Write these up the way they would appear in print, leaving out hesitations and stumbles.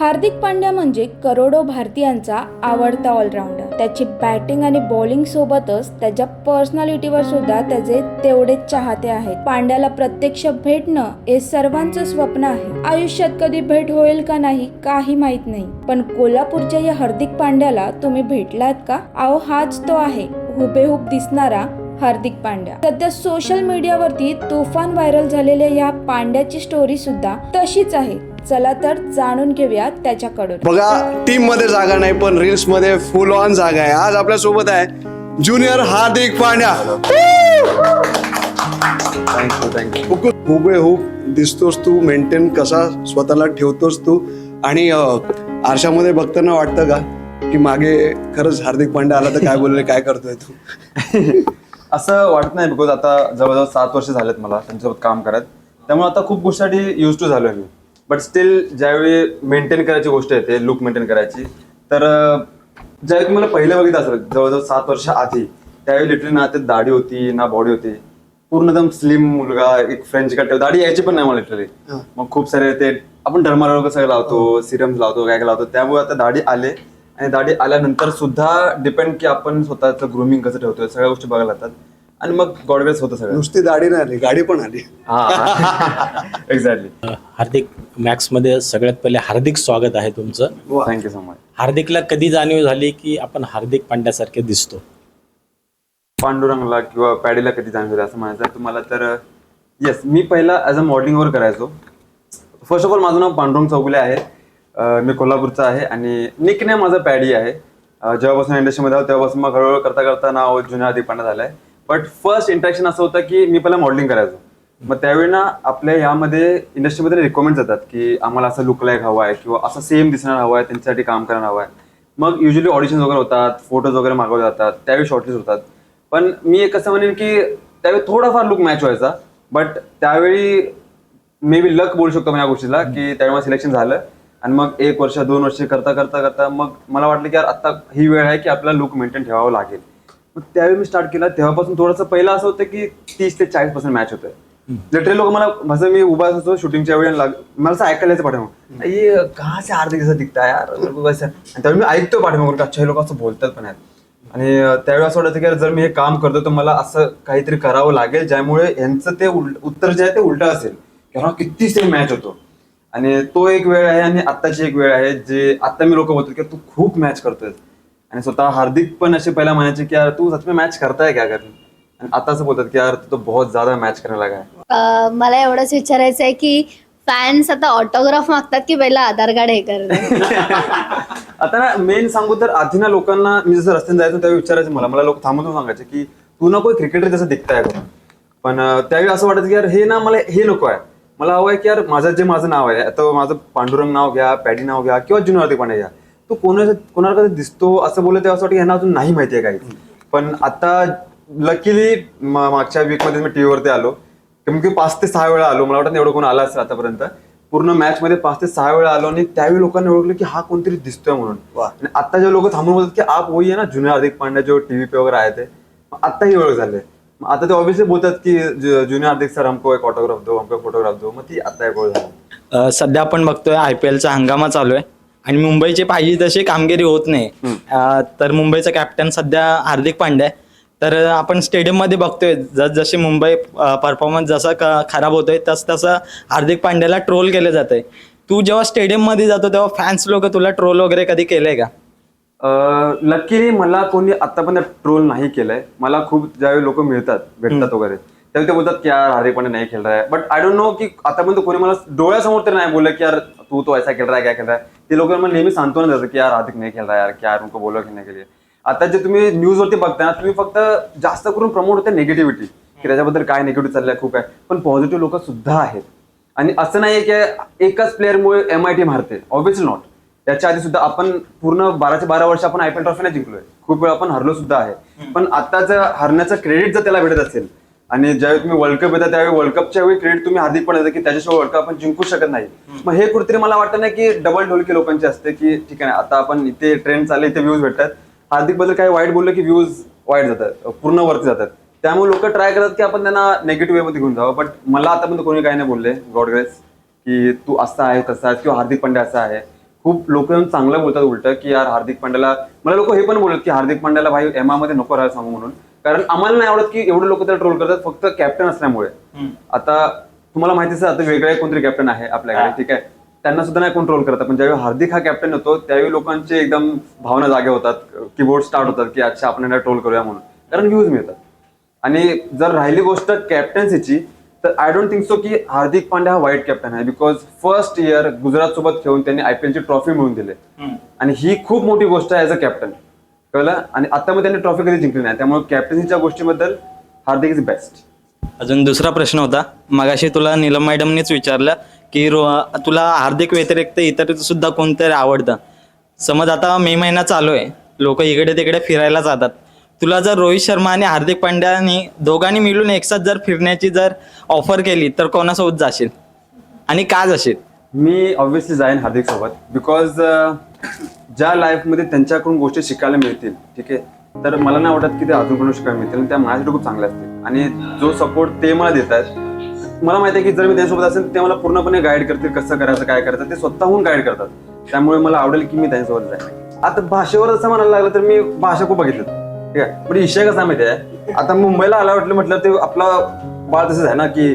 हार्दिक पांड्या म्हणजे करोडो भारतीयांचा आवडता ऑलराऊंडर. त्याची बॅटिंग आणि बॉलिंग सोबतच त्याच्या पर्सनॅलिटीवर सुद्धा त्याचे तेवढेच चाहते आहेत. पांड्याला प्रत्यक्ष भेटणं हे सर्वांचं स्वप्न आहे. आयुष्यात कधी भेट होईल का नाही काही माहित नाही, पण कोल्हापूरच्या या हार्दिक पांड्याला तुम्ही भेटलात का? अहो हाच तो आहे, हुबेहूब दिसणारा हार्दिक पांड्या. सध्या सोशल मीडियावरती तुफान व्हायरल झालेल्या या पांड्याची स्टोरी सुद्धा तशीच आहे. चला तर जाणून घेऊया त्याच्याकडून. बघा, टीम मध्ये जागा नाही पण रील्स मध्ये फुल ऑन जागा आहे. आज आपल्या सोबत आहे ज्युनियर हार्दिक पांड्या. थँक्यू. हुबेहूब दिसतोस तू, मेंटेन कसा स्वतःला ठेवतोस तू, आणि आरशामध्ये बघताना वाटतं का की मागे खरंच हार्दिक पांड्या आला तर काय बोलले, काय करतोय तू? असं वाटत नाही, बिकॉज आता जवळजवळ 7 वर्ष झालेत मला त्यांच्यासोबत काम करत, त्यामुळे आता खूप गोष्टीसाठी यूज टू झालोय मी. बट स्टील ज्यावेळी मेंटेन करायची गोष्ट येते, लुक मेंटेन करायची, तर ज्यावेळी तुम्हाला पहिलं बघितलं असेल जवळजवळ 7 वर्ष आधी, त्यावेळी लिटरली ना ते दाढी होती ना बॉडी होती, पूर्ण एकदम स्लिम मुलगा, एक फ्रेंच कट, दाढी यायची पण नाही मला लिटरली. मग खूप सारे ते आपण डर्मारोग सगळं लावतो, सिरम्स लावतो, काय काय लावतो, त्यामुळे आता दाढी आले. आणि दाढी आल्यानंतर सुद्धा डिपेंड की आपण स्वतःचं ग्रूमिंग कसं ठेवतोय, सगळ्या गोष्टी बघायला लागतात. आणि मग गॉडग्रेस होतं सगळं. नुसती दाढी नाही आली, गाडी पण आली. हा एक्झॅक्टली. हार्दिक मॅक्स मध्ये सगळ्यात पहिले हार्दिक स्वागत आहे तुमचं. Thank you so much. हार्दिकला कधी जाणीव झाली की आपण हार्दिक पांड्यासारखे दिसतो? पांडुरंगला किंवा पॅडीला कधी जाणवलं असं म्हणायचं आहे तुम्हाला तर येस, मी पहिला ॲज अ मॉडेलिंगवर करायचो. फर्स्ट ऑफ ऑल माझं नाव पांडुरंग चौगुले आहे. मी कोल्हापूरचा आहे आणि निक नेम माझं पॅडी आहे. जेव्हापासून इंडस्ट्रीमध्ये आलो तेव्हापासून मग हळूहळू करता करता नाव जुन्या हार्दिक पांड्या झालं आहे. बट फर्स्ट इंट्रॅक्शन असं होतं की मी पहिला मॉडेलिंग करायचो. मग त्यावेळी ना आपल्या यामध्ये इंडस्ट्रीमध्ये रिकमेंड जातात की आम्हाला असं लुक लाईक हवं आहे किंवा असं सेम दिसणार हवं आहे, त्यांच्यासाठी काम करायला हवं आहे. मग युजली ऑडिशन वगैरे होतात, फोटोज वगैरे मागवले जातात, त्यावेळी शॉर्टलिस्ट होतात. पण मी एक असं म्हणेन की त्यावेळी थोडाफार लुक मॅच व्हायचा, बट त्यावेळी मे बी लक बोलू शकतो मी या गोष्टीला की त्यावेळी सिलेक्शन झालं. आणि मग 1 वर्ष 2 वर्ष करता करता करता मग मला वाटलं की यार आता ही वेळ आहे की आपल्याला लुक मेंटेन ठेवावं लागेल. मग त्यावेळी मी स्टार्ट केला. तेव्हापासून थोडंसं पहिलं असं होतं की 30 ते 40% मॅच होतंय. लिटरली लोक मला माझं, मी उभा असतो शूटिंगच्या वेळी, मला असं ऐकायला यायचं पाठीमागून, ये कहा से हार्दिक असं दिखता यार, आणि त्यावेळी मी ऐकतो पाठीमागून अच्छा हे लोक असं बोलतात पण आहेत. आणि त्यावेळी असं वाटायचं की यार जर मी हे काम करतो तर मला असं काहीतरी करावं लागेल ज्यामुळे यांचं ते उत्तर जे आहे ते उलटं असेल, कारण किती सेम मॅच होतो. आणि तो एक वेळ आहे आणि आत्ताची एक वेळ आहे जे आता मी लोक बोलतात की तू खूप मॅच करतोय. आणि स्वतः हार्दिक पण असे पहिला म्हणायचे की यार तू सच में मॅच करताय क्या कर, आणि आता असं बोलतात की यार तू तो बहुत ज्यादा मॅच करायला लागा. मला एवढंच विचारायचं आहे की फॅन्स आता ऑटोग्राफ मागतात की पहिला आधार कार्ड हे करतात? आता ना मेन सांगू तर आधी ना लोकांना, मी जसं रस्त्याने जायचो त्यावेळी विचारायचं मला लोक थांबून सांगायचे की तू ना कोई क्रिकेटर जसं दिखताय का. पण त्यावेळी असं वाटायचं की यार हे ना मला हे नको आहे, मला हवं आहे की यार माझं नाव आहे, आता माझं पांडुरंग नाव घ्या, पॅडी नाव घ्या किंवा ज्युनियर हार्दिक पांड्या घ्या, तो कोणाला कधी दिसतो असं बोललं तेव्हा असं वाटतं यांना अजून नाही माहिती आहे काही. पण आता लकीली मागच्या वीकमध्ये मी टीव्हीवरती आलो, कमीत कमी 5 ते 6 वेळा आलो. मला वाटतं एवढं कोण आला असेल आतापर्यंत. पूर्ण मॅच मध्ये 5 ते 6 वेळा आलो आणि त्यावेळी लोकांनी ओळखलं की हा कोणतरी दिसतोय म्हणून. आणि आता जे लोक थांबून बोलतात की आप वही आहे ना ज्युनियर हार्दिक पांड्या जो टीव्ही पे वगैरे आहे ते, आता ही ओळख झाली. आता ते ऑब्व्हियसली बोलतात की ज्युनियर हार्दिक सर हमको एक ऑटोग्राफ दो, हमको फोटोग्राफ दो, मग ती आता एक ओळख झाली. सध्या आपण बघतोय IPLचा हंगामा चालू आहे आणि मुंबईची पाहिजे तशी कामगिरी होत नाही. तर मुंबईचा कॅप्टन सध्या हार्दिक पांड्या आहे. तर आपण स्टेडियममध्ये बघतोय जशी मुंबई परफॉर्मन्स जसा खराब होतोय तसं हार्दिक पांड्याला ट्रोल केलं जातंय. तू जेव्हा स्टेडियममध्ये जातो तेव्हा फॅन्स लोक तुला ट्रोल वगैरे कधी केलंय का? लकीली मला कोणी आतापर्यंत ट्रोल नाही केलंय. मला खूप ज्यावेळी लोक भेटतात वगैरे त्यावेळी ते बोलतात की यार हार्दिक पांड्या नाही खेळ रहा है. बट आय डोंट नो की आतापर्यंत कोणी मला डोळ्यासमोर तरी नाही बोललं की यार तू तो ऐसा खेळ रहा है, क्या खेळ रहा है. ते लोक मला नेहमी सांत्वना देतात की यार हार्दिक नाही खेळ रहा है यार, क्या यार उनको बोलो खेळने के लिए. आता जे तुम्ही न्यूजवरती बघताय ना, तुम्ही फक्त जास्त करून प्रमोट होते निगेटिव्हिटी की त्याच्याबद्दल काय निगेटिव्ह चाललंय खूप आहे, पण पॉझिटिव्ह लोक सुद्धा आहेत. आणि असं नाहीये की एकाच प्लेअरमुळे MIT मारते, ऑब्व्हियसली नॉट. त्याच्या आधी सुद्धा आपण पूर्ण 12 ते 12 वर्ष आपण IPL ट्रॉफी नाही जिंकलोय, खूप वेळा आपण हरलो सुद्धा आहे. पण आताचं हरण्याचं क्रेडिट जर त्याला भेटत असेल आणि ज्यावेळी तुम्ही वर्ल्ड कप येतात त्यावेळी वर्ल्ड कपच्या वेळी क्रेडिट तुम्ही हार्दिक पांड्या की त्याच्याशिवाय वर्ल्ड कप आपण जिंकू शकत नाही. मग हे कुठेतरी मला वाटतं ना की डबल ढोलकी लोकांची असते की ठीक आहे आता आपण इथे ट्रेंड चालले, इथे व्ह्यूज भेटतात, हार्दिक बद्दल काही वाईट बोललं की व्ह्यूज वाईट जातात, पूर्ण वरती जातात. त्यामुळे लोक ट्राय करतात की आपण त्यांना नेगेटिव्ह वे मध्ये घेऊन जावं. बट मला आतापर्यंत कोणी काही नाही बोलले गॉड ग्रेस की तू असा आहे तसा आहे किंवा हार्दिक पांड्या असा आहे. खूप लोक येऊन चांगलं बोलतात उलट की यार हार्दिक पांड्याला, मला लोक हे पण बोलत की हार्दिक पांड्याला भाई मध्ये नको राहायला सांगू म्हणून, कारण आम्हाला नाही आवडत की एवढे लोक त्याला ट्रोल करतात फक्त कॅप्टन असल्यामुळे. आता तुम्हाला माहितीच आहे, आता वेगळे कोणतरी कॅप्टन आहे आपल्याकडे, ठीक आहे, त्यांना सुद्धा नाही कोण ट्रोल करतात, पण ज्यावेळी हार्दिक हा कॅप्टन होतो त्यावेळी लोकांचे एकदम भावना जागे होतात, कीबोर्ड स्टार्ट होतात की अच्छा आपण याला ट्रोल करूया म्हणून, कारण व्ह्यूज मिळतात. आणि जर राहिली गोष्ट कॅप्टन्सीची, तर आय डोंट थिंक सो की हार्दिक पांड्या हा वाईट कॅप्टन आहे, बिकॉज फर्स्ट इयर गुजरात सोबत खेळून त्यांनी IPL ची ट्रॉफी मिळवून दिली, आणि ही खूप मोठी गोष्ट आहे ऍज अ कॅप्टन, कळलं. आणि आता मग त्यांनी ट्रॉफी कधी जिंकली नाही, त्यामुळे कॅप्टन्सीच्या गोष्टीबद्दल हार्दिक इज बेस्ट. अजून दुसरा प्रश्न होता, मगाशी तुला नीलम मॅडमनेच विचारलं की तुला हार्दिक व्यतिरिक्त इतर सुद्धा कोणतरी आवडतं. समज आता मे महिना चालू आहे, लोक इकडे तिकडे फिरायला जातात, तुला जर रोहित शर्मा आणि हार्दिक पांड्यानी दोघांनी मिळून एकसाथ जर फिरण्याची जर ऑफर केली तर कोणासोबत जाशील आणि का जाशील? मी ऑब्व्हियसली जाईन हार्दिक सोबत, बिकॉज ज्या लाईफमध्ये त्यांच्याकडून गोष्टी शिकायला मिळतील, ठीक आहे, तर मला नाही वाटत की ते अजून शिकायला मिळतील, आणि त्या माझ्यासाठी खूप चांगल्या असतील. आणि जो सपोर्ट ते मला देत आहेत, मला माहिती आहे की जर मी त्यांच्यासोबत असेल ते मला पूर्णपणे गाईड करतील, कसं करायचं काय करायचं, ते स्वतःहून गाईड करतात. त्यामुळे मला आवडेल की मी त्यांच्यासोबत जाईन. आता भाषेवर असं म्हणायला लागलं तर मी भाषा खूप बघितलं, ठीक आहे, पण विषय कसा माहिती आहे, आता मुंबईला आला म्हटलं ते आपला बाळ तसंच आहे ना की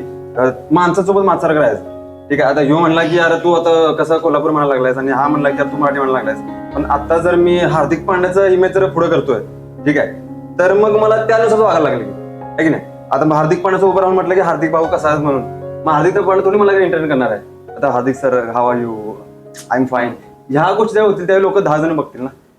माणसासोबत माणसाला करायचं, ठीक आहे. आता ह्यो म्हणला की यार तू आता कसं कोल्हापूर म्हणायला लागलायस, आणि हा म्हणला की यार तू मराठी म्हणायला लागलायस, पण आता जर मी हार्दिक पांड्याचा इमेज जर पुढे करतोय, ठीक आहे, तर मग मला त्यानुसार वागायला लागले आहे की नाही. आता हार्दिक पांड्याचं उभं राहून म्हटलं की हार्दिक भाऊ कसा आहे म्हणून, मग हार्दिक पांड्या थोडी मला इंटरव्ह्यू करणार आहे. आता Hardik sir how are you, I am fine, ह्या गोष्टी ज्या होतील त्यावेळी लोक 10 जण बघतील ना.